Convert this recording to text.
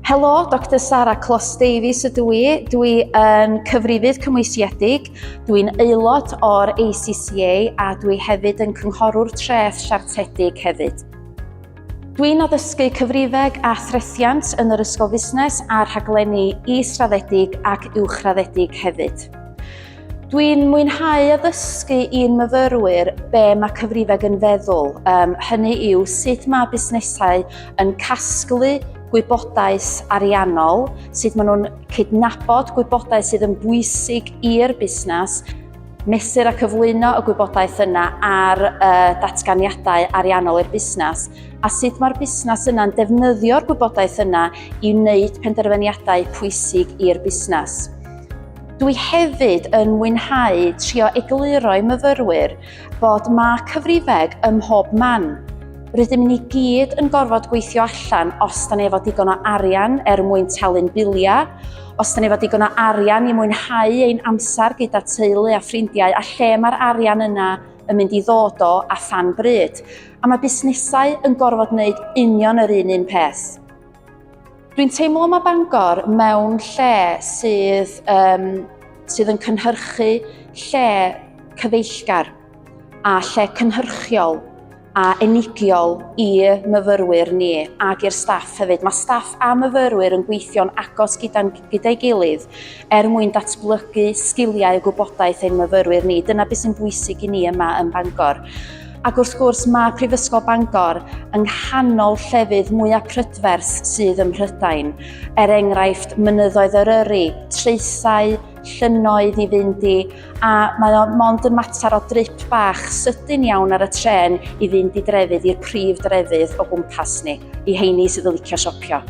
Helo, Dr Sarah Clos-Davies ydw i. Dwi yn cyfrifydd cymwysiedig, dwi'n aelod o'r ACCA a dwi hefyd yn cynghorwr treth siartedig hefyd. Dwi'n addysgu cyfrifeg a threthiant yn yr ysgol fusnes a rhaglenni israddedig ac uwchraddedig hefyd. Dwi'n mwynhau addysgu i'n myfyrwyr be mae cyfrifeg yn feddwl. Hynny yw sut mae busnesau yn casglu gwybodaeth ariannol, sut maen nhw'n cydnabod gwybodaeth sydd yn bwysig i'r busnes, mesur a cyflwyno y gwybodaeth yna ar datganiadau ariannol i'r busnes, a sut mae'r busnes yna'n defnyddio'r gwybodaeth yna i wneud penderfyniadau pwysig i'r busnes. Dwi hefyd yn mwynhau trio egluro i myfyrwyr bod mae cyfrifeg ym mhob man. Rydym ni gyd yn gorfod gweithio allan os da ni efo digon o arian mwyn talu'n biliau, os da ni efo digon o arian i mwynhau ein amser gyda teulu a ffrindiau, a lle mae'r arian yna yn mynd i ddod o a phan bryd. A mae busnesau yn gorfod wneud union yr un peth. Dwi'n teimlo mae Bangor mewn lle sydd yn cynhyrchu lle cyfeillgar a lle cynhyrchiol a enigiol i myfyrwyr ni ac i'r staff hefyd. Mae staff a myfyrwyr yn gweithio'n agos gyda'i gilydd mwyn datblygu sgiliau a gwybodaeth ein myfyrwyr ni. Dyna beth sy'n bwysig i ni yma yn Bangor. Ac wrth gwrs mae Prifysgol Bangor yng nghanol llefydd mwyaf prydferth sydd ym Mhrydain. Enghraifft, mynyddoedd Eryri, traethau, llynnoedd i fynd i, a mae o mond yn mater o drip bach sydyn iawn ar y tren i fynd i drefydd i'r prif drefydd o gwmpas ni, i heini sydd yn licio siopio.